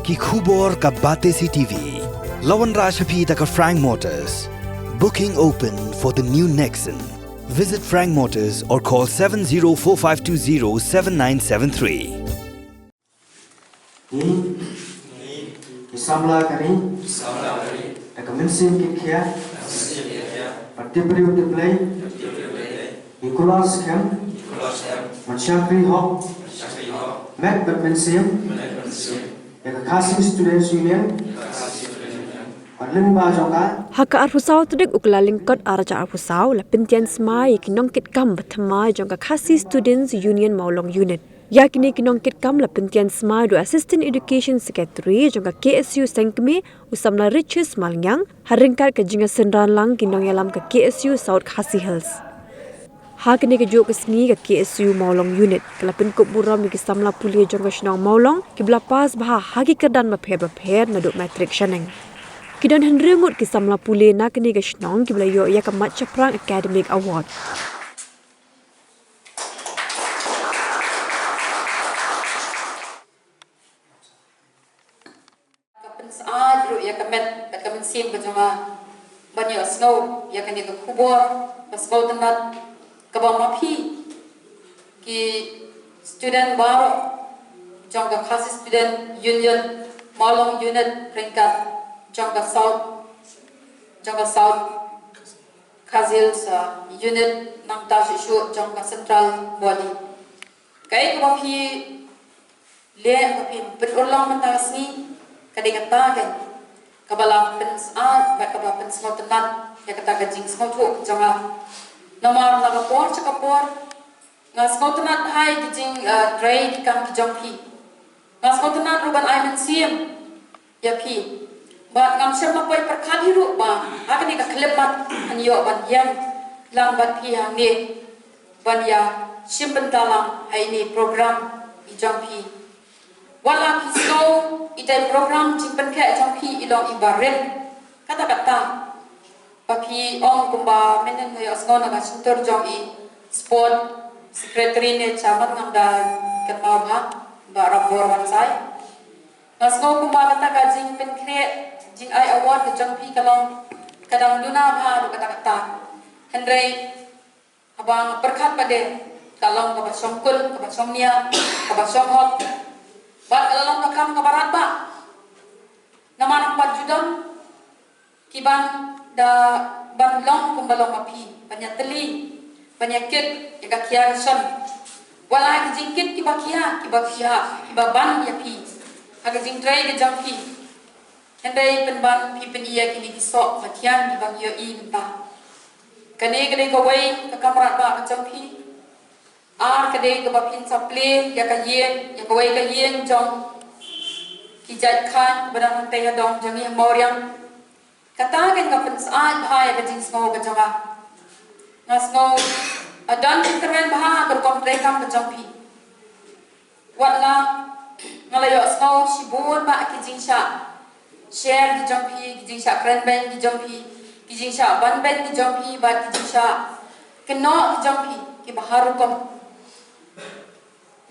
ki khubor ka bate CTV. Lawan Rashaphi taka Frank Motors. Booking open for the new Nexon. Visit Frank Motors or call 7045207973. Samla kari, commencing kia, particularly the play, Nicholas Camp, Manchakri Hop, Mac Badminton, the Casting Students Union, Haka arpusau tudek uklaling kot araja arpusau la pintian smai kinongkit kam bathamai jongka Khasi Students Union Maulong Unit. Yakini kinongkit kam la pintian smai do Assistant Education Secretary jongka KSU Sengkme usamla Riches Malyang haringkat ke jinga senran lang kinong yalam ke KSU South Khasi Hills. Hakini ke juk kesni ke KSU Maulong Unit kelapin kop buram ke samla pulia jongka shnong Maulong ke belapas bah hagi kedan mapher naduk matrik shaneng. Kidan hendrengut ki samla pule na kini ke shnong ki belayo ya ke Mat Chaprang Academic Award. Kapan saat ru ya kemet kapan sim berjumpa banyak snow ya kini ke kubur snow tenat ke bawah mapi ki student baru jangka Khasi Student Union Maulong Unit peringkat jangka South Khazil sa unit nang tashu jangka Central Body. Kai ko pi le ko pi berulang mentasni kadang kata kan kabala pens a ba kabala pens motenat ya kata gajing smotu jangka nomor nakapor cakapor ngas motenat hai gajing dray kam ki jangpi ngas motenat ruban aimen siem ya pi ba ngam sem mapai perkhan hiru ba akni ka khlepat anyo ban yam lang ban pi hang ni ban ya simbentala ini program i jampi wala ki so ite program simpen ke jampi ilong ibaren kata ba pi ong kumba menen yo asngona ga sintor jong i sport secretary ne chaman ngamda kenau ba rabor wan sai nasgo kumba kata ga jing pen kre jing ai award ke jangpi kalong kadang duna bha kata hendrai abang berkat pada kalong ke basongkul ke basongnia ke basonghok bat kalong kakam ke barat ba nama 4 judon kiban da ban long kumbalong api banyak teli banyak kit ya kakian son wala jingkit kibakia kibaban ya pi aga jing tray ke jangpi hendai penban pipen iya kini kisok matian di bang yo i mentah kane kawai ke kamrat ba kacampi ar kade ke bapin saple ya ka yen ya kawai ka yen jong kijat khan badang te dong jangi moriam kata kan ka pen saat bhai ka jing smo ka jaga ngasno adan interven bha ka komplek kam kacampi wala ngalayo sno sibun ba ki jing sha share di jampi ki jingsha friend band di jampi ki jingsha ban band di jampi ba ki jingsha keno di jampi ki baharu kom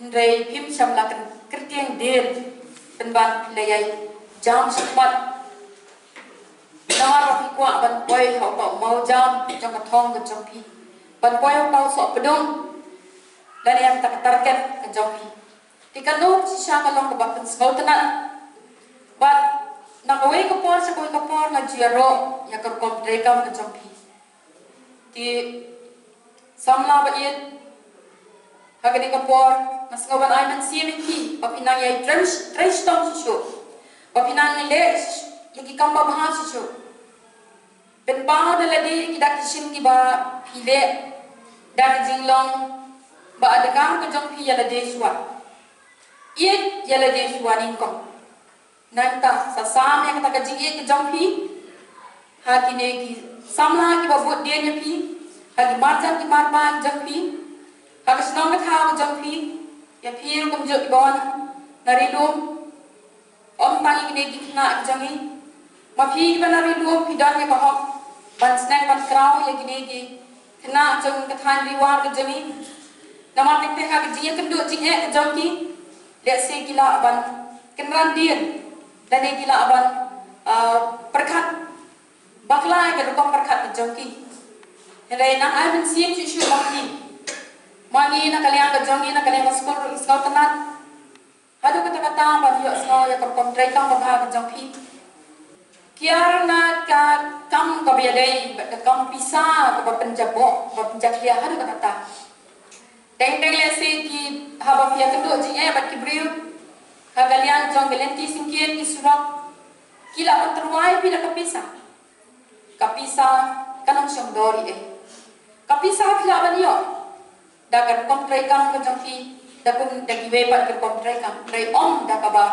ndrei phim samla kan kertiang del penban layai jam sepat nawar pi kwa ban poi ho ko mau jam jang ka thong ka jampi ban poi ho so pedong dan yang tak target ka jampi tikano sisha ka long ka ban small tenat but nakawai kapor sa kawai kapor na jiro ya kerkom drekam ke jampi ti samla ba yet hagani kapor nasgawan ay man siemiki papinang yay trash tong sisyo papinang nile yagi kamba baha sisyo penpaho daladi kidak kisim ki ba pile dan jinglong ba adakam ke jampi yala deswa yet yala deswa ningkong nanta sasam yang kata kajing ke jampi hati ne ki samla ki babut dia nyapi hagi marjam ki marba jampi hagi senong ka jampi ya pir kum jo bawan narilum om tangi ne ki na jangi mapi ki narilum pidan ke bahok ban snack ban kraw ya ki ne ki kena jang ka than riwar ke jangi nama tekte hagi jing kendu jing ke jampi le se gila ban kenran dien dan ini gila aban perkat bakla ke rukam perkat jongki hele nang ai ben sim chu mangi na kalian ke jongi na kalian sekolah tenat hadu kata-kata ban yo sekolah ya kom trai kam ba ke jongki kiarna ka kam ka biadai kam pisa ka penjabo ba penjaklia hadu kata teng lesi ki haba pia kendo ji bat kibriu kagalian jong belenti singkien ki surat kila terwai bila kapisa kanong siyang dori kapisa kila banyo dagar kontray kam ka jongki dakun dagiwe pat ka kontray kam tray dakaba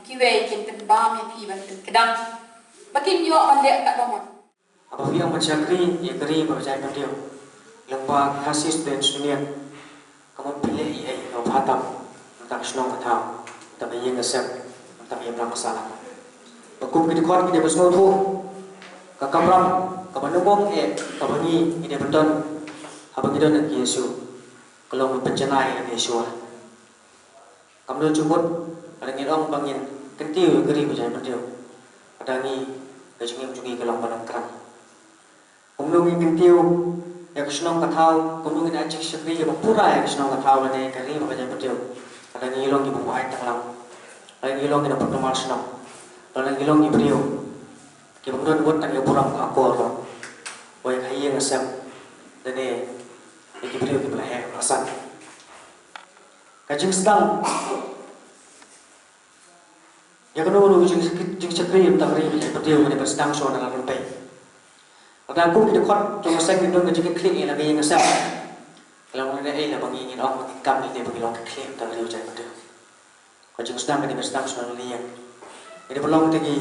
kiwe kinten ba me pi ban kedang bakin yo ande ka domon apabila mencakri ya keri berjaya pendiam lemba kasih student dunia kamu pilih no hatam tentang senang atau tentang yang ngesep tentang yang berang masalah bakum kita kuat kita bersama tu kakamram kapanubong kabani ide beton abang kita nak Yesu kalau mempencenai nak Yesu kamu jemput ada ngirong bangin kentiu keri berjaya pendiam ada ni kejungi kalau penangkran kamu kentiu ya kesenang katau kamu kena cek sekali ya pura ya kesenang katau ada keri berjaya pendiam ada ngilong ibu buat tanglang ada ngilong kena pertemuan senang ada ngilong ibu dia kemudian buat tak burang aku orang boleh kaya ngasam dan ibu dia di belah rasan kajing sedang ya kena ulu jing sekri tak beri berdia pada sedang so dalam lempai ada aku kita kuat cuma saya kena kajing klik ni lagi ngasam kalau mana lah bagi ingin orang kami dia bagi orang klik tak beri ujian berdia kajing sedang pada sedang so dalam liang jadi belum lagi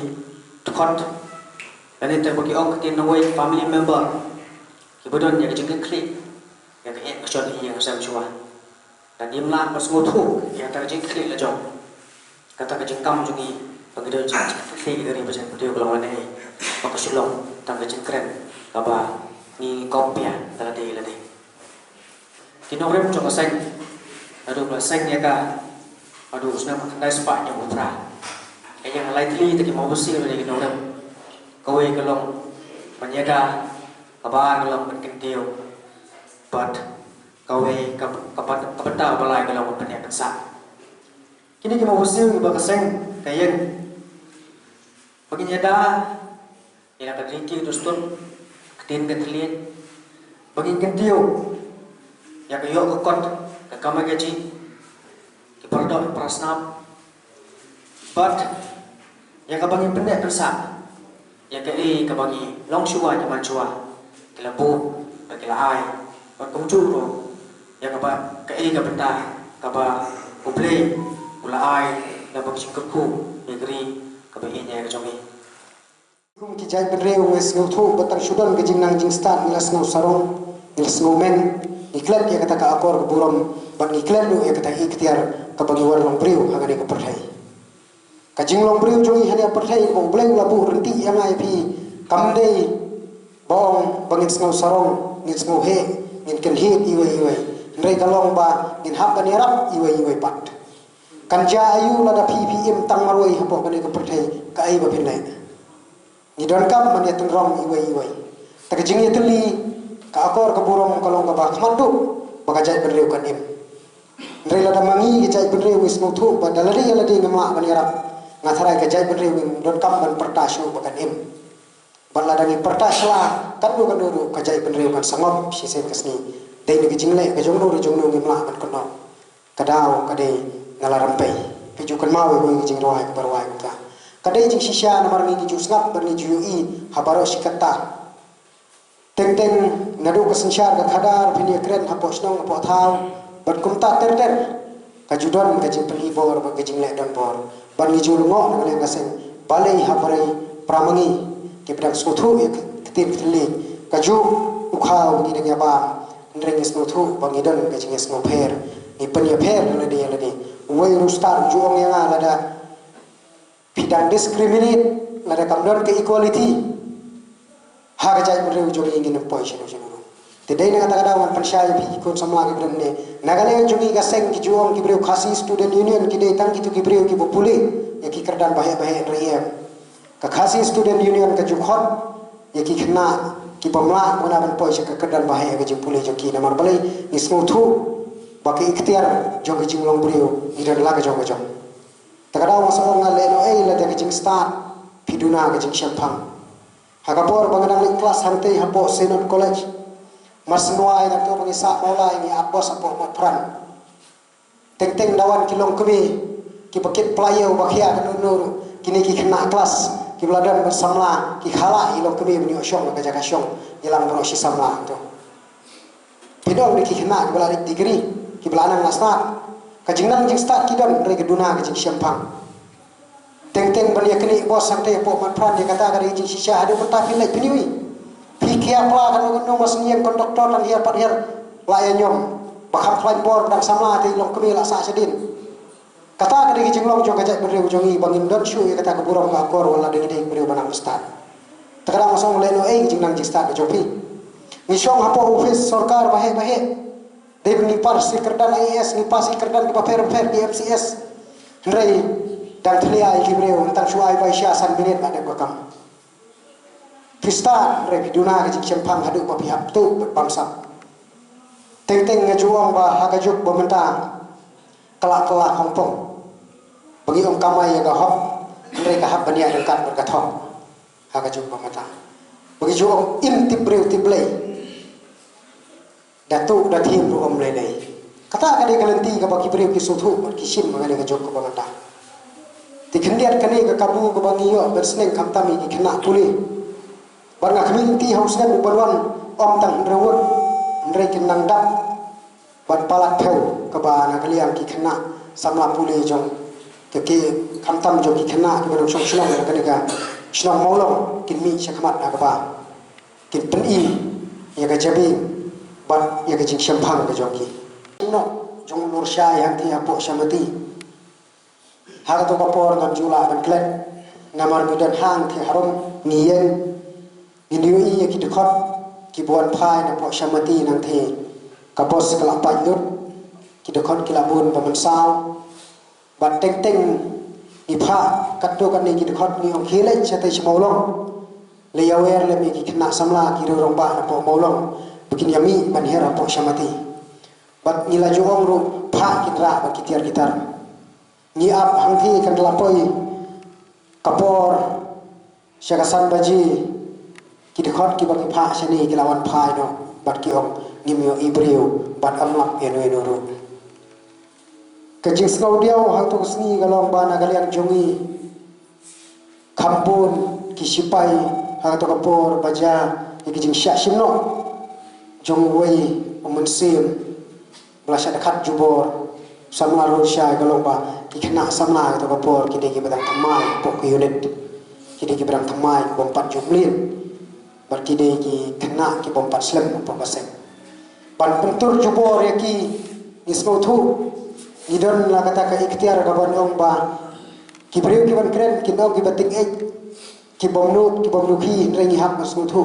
kuat dan itu bagi orang kita nawai family member kemudian yang kajing klik yang kaya kecuali yang ngasam cuma dan dia melah semua tu yang tak kajing klik lah jom kata kajing kam jungi bagi dia klik dari macam berdia kalau mana maka sulung tak kajing keren kaba ni kopi ya lade kinorem cuma seng aduh seng ya ka aduh usna makandai sepatnya putra yang lightly tadi mau bersih lagi kinorem kau kalau menjaga kabar kalau menkentiu but kau kapan balai kalau menpenyak besar kini kita mau bersih iba keseng kayen bagi nyada yang akan ringkih dustun ketin ketelian bagi kentiu yang kayo kekot kekama gaji kipardok prasnam but yang kabangin pendek besar yang kali kabagi long shua jaman shua kilabu kilai bat kumjuro yang kaba kali kabenta kaba uplay ulai labak singkapku negeri kabainya kejongi kum kijai bereu wes nguthu batang sudan gejing nang jing stan ilas ngau sarong ilas ngau men iklan ya kata ka akor burom ban iklan lu ya kata ikhtiar kabagi war long breu hangani ko perhai kajing long breu jongi hanya perhai ko bleng labu renti yang ai pi kamdei bong bangin ngau sarong ngin ngau he ngin ken he iwe ndai kalong ba ngin hap kan yarap iwe pat kanja ayu lada PPM tang marwai hapo kani ko perhai ka ai ba pinai ni don kam man yatun rom iwe tak jing yatuli ka akor ka burong kalong ka ba khamdu baka jai bereu kan im ndai lada mangi ki jai bereu wis muthu ba dalari ladi ngama ban yarap ngatharai ka jai bereu don kam ban pertashu bakan im ban lada ni pertasla kan du ka jai bereu kan sangop si sen kasni dei ni jing le ka jongno ngimla ban kono kadau kadai ngalarampai pijukan mawe ko jing roai barwai ka kadai jing shisha namar ngi jus ngap berni jui habaro sikata teng nadu kesensyar ka khadar phini kren hapo snong hapo thau bat kumta ter ka judon ka jing perhi bor ba jing le don bor ban ngi jul ngo ngale ngaseng balai habarai pramangi ke pedang sothu ek ketir tli ka ju ukhau ni deng ba ndreng sothu bangi don ka jing ngo pher ni penya pher lade wai rustar juong yang ada bidang discriminate lada kamdon ke equality harga jai bereu jong ingin poison Tidai na kata wan pensyai pi ikut samla ki brem ne. Nagale jungi gaseng ki juong ki breu khasi student union ki dei tang ki tu ki breu ki bopuli ya ki kerdan bahe riem. Ka khasi student union ka jukhot ya ki khna ki pamla mona ban poi ka kerdan bahe ka jupuli jo ki namar balai ismu thu baki ikhtiar jo ki jinglong breu iran la ka jo ka jo. Takada masuk ngale no la de ki jing start piduna ka jing champang. Hakapor bangadang kelas hante hapo Senot College Masnuai nak tu mengisah mulai ni abos apa matran. Teng dawan kilong kami ki pakit player bakhia kan nur kini ki kena kelas ki beladan bersamla ki khala ilong kami menyo syong ka jaga syong ilang bro si samla tu. Pidong ki kena ki beladik degree ki belanang nasat ka jingnan jing start ki don re geduna ka jing syampang. Teng bania kini bos sampai apa matran dia kata ka jing sisha ada mentafil lek piniwi. Pikia pula kan nunggu masnian konduktor dan hiar padhiar layanyom bakal klaim bor dan samla ti long kemi la sa sedin kata ka digi jinglong jong kajak bereu jongi bangin don shu ya kata keburong ka kor wala digi digi bereu banang ustad takara masong leno jingnang jistad jopi ni syong hapo office sarkar bahe dei ni par sikerdan IAS ni pas sikerdan ki paper di MCS ndrei dan tlia ki bereu tang shu ai bai sya san binit ada bakam Krista repiduna ke cimpang hadu pa pihak tu berbangsa. Teng ngejuang ba hagajuk bementang kelak Hongkong. Bagi kamai yang hop mereka hab bania dekat berkathong hagajuk bementang. Bagi juang tibreu tiblei. Datuk datim ru lelei. Kata kali kalenti ka bagi breu ki suthu kisim mangane ngajuk ko bementang. Tikendiat kani ka kabu ko bangiyo bersneng kamtami ki kena puli. Barang keminti hausnya bubarwan om tang rewut mereka nangdak buat palat peu kebana kalian ki kena sama puli jong ke kamtam jong ki kena ki barang syong ka nega syong maulong kin mi syakmat na keba kin peni ya ka jabi bat ya ka jing syampang ka jong ki no jong nur syai yang ti apo syamati ha to kapor kan jula ban klet namar bidan hang ti harum ngien Indiui ya ki dekot ki buan phai na po syamati nang the kapos kelapa lut ki dekot ki labun paman saw ban teng ni pha katto kan ni ki dekot ni ong khile chatai chmaulong le yawer le mi ki kena samla ki rong ba na po maulong bikin yami ban hera po syamati bat nila juong ru pha ki dra ba ki tiar gitar ni ap hang thi kan lapoi kapor syagasan baji ki dekhot ki bagi pha seni ki lawan phai no bat ki ong nimyo ibreu bat amlak eno ru ka jing snau diao hang to sni galong bana galian jongi kampun ki sipai hang to kapor baja ki jing sya simno jong wei omensim belasya dekat jubor samla rosya galong ba ki kena samla to kapor ki de ki badang thamai pok unit ki de ki badang thamai bompat jublin berkidai ki kena ki bompat slam apa pasal ban pentur jubor ya ki ismo thu idon la kata ka ikhtiar ka ban ong ba ki breu ki ban kren ki dong ki batik ki bomnu ki rengi hak ismo thu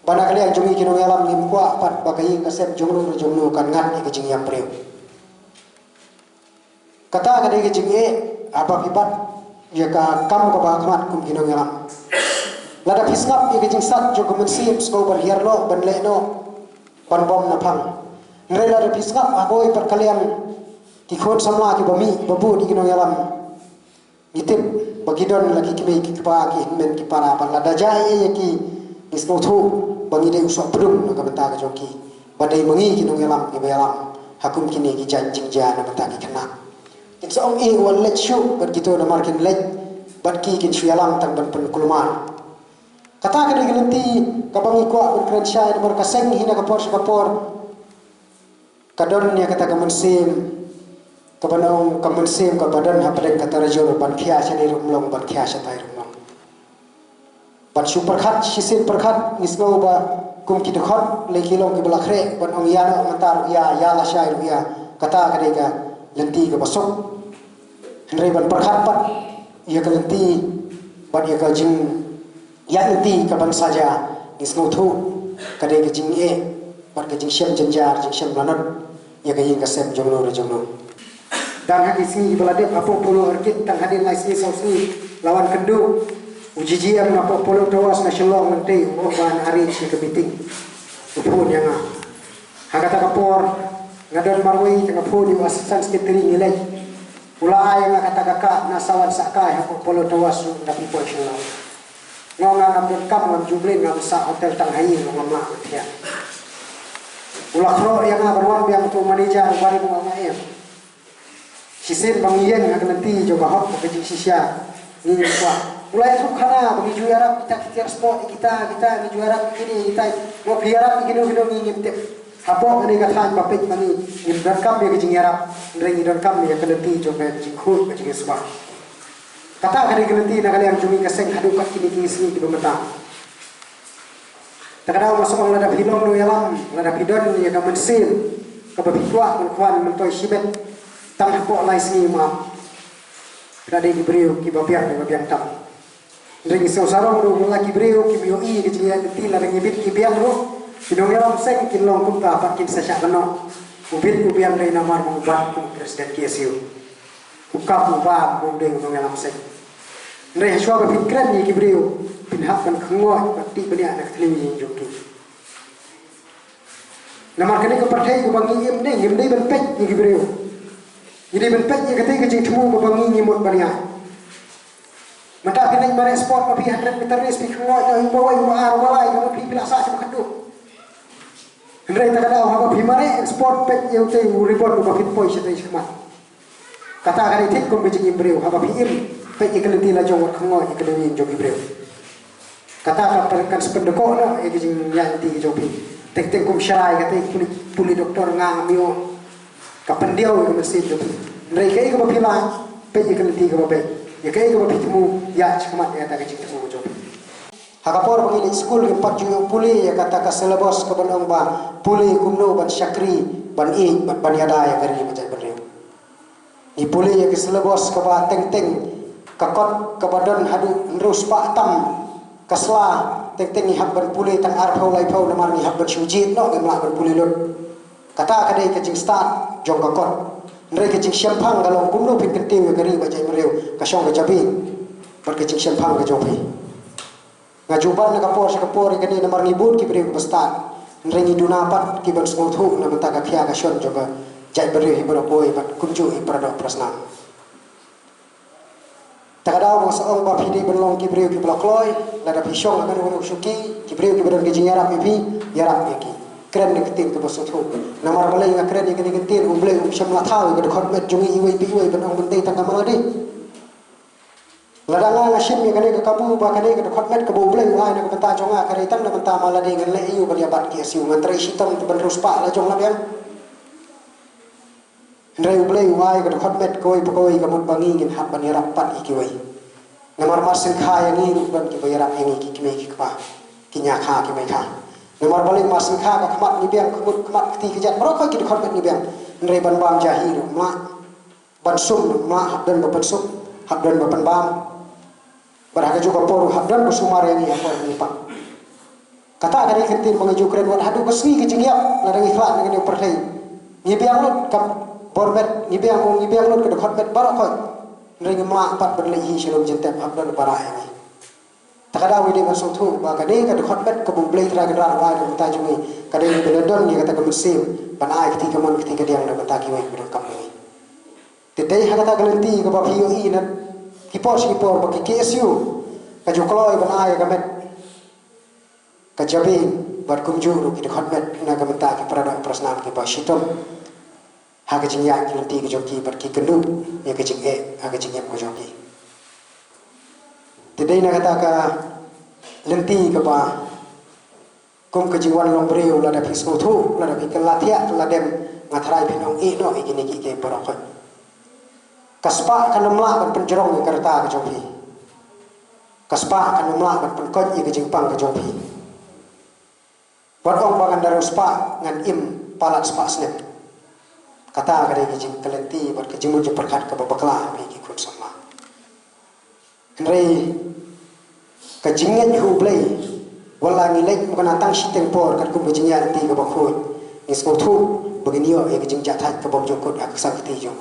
bana kali jongi ki no yalam nim kwa pat bagai kasep jongnu kan ngat ki jing yang breu kata ka de ki jing apa pibat ya ka kam ka ba khat kum ki no yalam lada pisngap i gijing sat jo kemensim sko bar hierlo ban leno ban bom na phang nre lada pisngap agoi par kalian ki khon samla ki bami babu di gino yalam itip bagidon lagi ki ki pa ki men ki para ban lada jai ki ismo thu bangi de usok pudum na ka benta ka joki badai mangi ki no yalam ki yalam hakum kini ki janjing jana benta ki kena it's ong e wal let show ber gitu na markin let bat ki yalam tang ban pen kulman kata ka digelanti kabangi ko ang krensya nomor kaseng hina kapor kadon niya kata kamansim kabanong kamansim kabadan hapadeng kata rajol ban khia sa ni rumlong ban khia sa tai rumlong ban super khat sisin perkhat nisgo ba kum ki dekhot le kilong ki balakhre ban ong yana mantar ya la syai ya kata ka dega lenti ka basok henry ban perkhat pat ya ka lenti ban ya ka jing yang inti kapan saja ismu thu kadai ke jing bat ke jing jenjar jing lanat ya ke yin ka sem jonglo dan hadi sini balade apo polo arkit tang hadin lai sini sausni lawan kendu uji am apo polo tawas nasional nanti ban hari si ke meeting upun yang hagata kapor ngadon marwai tang apo di asisten sekretari nilai ulai yang kata kakak nasawan sakai apo polo tawas dapat nasional ngonga ngam kam ngam jublin ngam sa hotel tang hayi ngam mak ya ulak ro yang berwan yang tu manajer bari ngam ayam sisin bangien ngak nanti coba hok ke sisya ni kuat mulai tu khana bagi juara kita sport kita ni juara ini kita mau biara gino ngin tip hapo ni kata bapik mani ngin rekam dia ke jingarap ngin rekam dia ke nanti coba jingkhut ke jing sebab kata kali ke nanti nak yang cumi keseng hadu kat kini sini di pemerintah tak ada masuk orang ada hilong no yalam ada pidon ni akan mensil ke babikuah kuan mentoi sibet tang hapo lai sini maaf berada di beriu ki babiang tam ring so sarong ro lagi beriu ki bioi ki jia ti la ring bit ki biang ro kidong yalam sek kin long kum ta pakin sa syak no ubit ubiang dai namar mengubah kum presiden KSU ukap ubah kum deng dong yalam sek ndai hswa ba fikran ni ki beriu pinhak kan khngoi pati bani anak television joki namar kene ko partai ko bangi im dei ben pet ni ki beriu jadi benpet ye kata ke jing temu bangi nyimut bania mata pinai mare sport pa 100 meter race pi khoi to himbo wai ar walai ko pi bila sa sa kadu ndrai ta kada ha pi mare sport pet ye utai ribon ko fit poi sita ismat kata kali tik ko bijing imbreu ha pi im pet ye kelenti la jong khoi ye kelenti jong imbreu kata kan sependeko no ye jing yanti jopi tek tek kum syarai kata puli doktor ngamio kapan dia ke masjid tu mereka itu berpila pergi ke nanti ke bapak ya kayak ke bapak temu ya cuma ya tak kecil temu jauh hakapor bagi sekolah ke 4 juta puli ya kata ke selebos ke benong ba puli kumno ban syakri ban ban yada ya kari macam beriu ni puli ya ke selebos ke ba teng kakot ke badan hadu terus pak tam kesla teng ni habban puli tang arpau lai pau namar ni habban syujit no ke melak puli lut kata kadai ke jing start jong kakot ndrai ke jing syampang kalau kumno pin kentiu gari baca mereu kasong ke jabi ber ke jing syampang ke jopi ngajuban na kapor ke ni namar ngibut ki breu bestan ndrai ni dunapat ki ban smuthu na mata ka khia ka shon joga jai bereu hi berapoi bat kunju hi prada prasna takada mo sa ong ba phidi benlong ki breu ki blokloi la da phishong akan wono shuki ki breu ki beran ke jing yarap pi yarap ki keren deketin ke bosot ho namar balai nga keren yang deketin umble syam la thau ke dekhot met jungi iwai pi iwai benong bentai tang kamadi ladanga nga shim yang ke kabu ba kane ke dekhot met ke umble ai na ke benta jonga kare tang na benta malade ngan le iu ke bat ke siu ngantrai sitam te ben ruspa la jong la biang ndrai umble ai ke dekhot met koi pokoi ke mut bangi ngin hab ban rapat ikiwai namar masin khaya ni ruban ki bayarap engi ki kime ki kpa ki nya kha ki mai kha namar balik masin kha ka khamat ni biang khamat kti kejat merokoi ki dekhot met ni biang ndrai ban bam jahi ru ma ban sum ma habdan ba ban sum habdan ba ban bam berharga juga poru habdan bersumar yang ia poru ni pak kata ada yang kentin mengajuk keren wat hadu besni ke jingiap ladang ikhlas dengan yang percaya ni biang lut kam borbet ni biang lut ke dekhot met barokoi ndrai ma 4 berlehi shalom jentem habdan bara ini takada widi masuk tu ba kade ka dekhot met ke bumblei tra ke dar wa de ta jungi kade ni beledon ni kata ke mesim banai ketika mon ketika dia nak bata kiwai ke kam ni tedai hakata galenti ke ba POE na kipor bagi KSU ka jukloi banai ka met ka jabi bar kumjuru ki dekhot met na ka bata ki prada prasnan ki ba shitom ha ka jingya ki lenti ki joki bar ki kendu ya ka jinge ha ka jingem ko joki tedai na kata ka lenti ka ba kum ka jiwan long breu la da pismo thu la da pikal lathia la dem ngathrai pinong e no ikini ki ke barokot kaspa kan namla ban penjerong ke kereta ke jopi kaspa kan namla ban penkot ke jingpang ke jopi buat ong bangan darus spa ngan im palat spa snap kata ka ke jing kelenti buat ke jimu je perkat ke babakla ki kun sama Ndrai kajingan hublai wala ngi lek mo kana tang shi teng por kat kum bujnya ti ka bakhoi is ko thu begini yo e jing ja thai ka bom jokot ak sak ti jong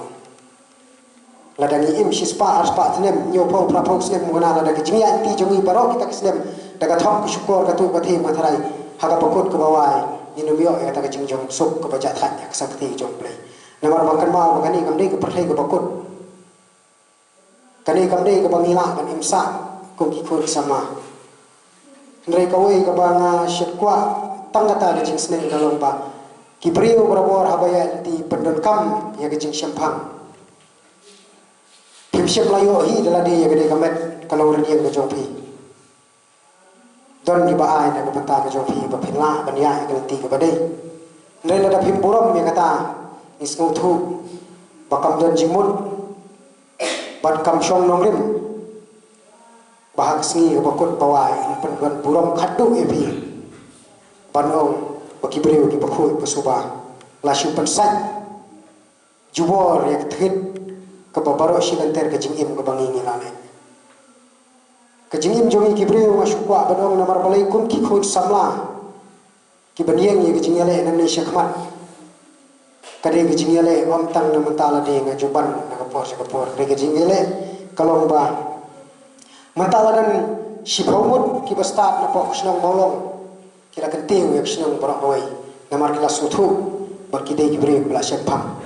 la dani im shi spa ar spa tnem nyo po pra po snem mo kana la da jing ya ti jong i barok kita snem da ka thok syukur ka tu ka the ma tharai ha ka bakot ka bawai ni no yo e ta ka jing jong sok ka baja thai ak sak ti jong play namar bakan ma bagani kam dei ka perthai ka bakot kani kam dei ka bangila kan imsa ko ki khur sama Ndrai kawai ka banga syekwa tangata ke jing sneng kalong ba kibriu berabor habaya di pendon kam ya ke jing syampang pim syem layo hi dala de ya gede kamet kalau ren yang ke jongpi don di baai na ke penta ke jongpi ba pinla ban ya ke ti ke badai ndrai la da pim borom ya kata isngu thu bakam don jingmut bat kam shong nong rim bahag sengi bakut bawai penduan buram khadu ebi panong bakibreu ki bakhoi pasuba la shu pensat jubor yak thit ka babaro shilanter ka jingim ka bangi ngilane ka jingim jongi kibreu masukwa banong namar balai kum ki khoi samla ki baniang ye ka jingale nan shakmat kade ka jingale om tang na mentala de nga juban na ka por de ka jingale kalong ba Mataladan si Bawmut ki bastat na po kusnang bolong kira kentiu ya kusnang borok boy namar kila sutu berkidai ki beri bela syempam.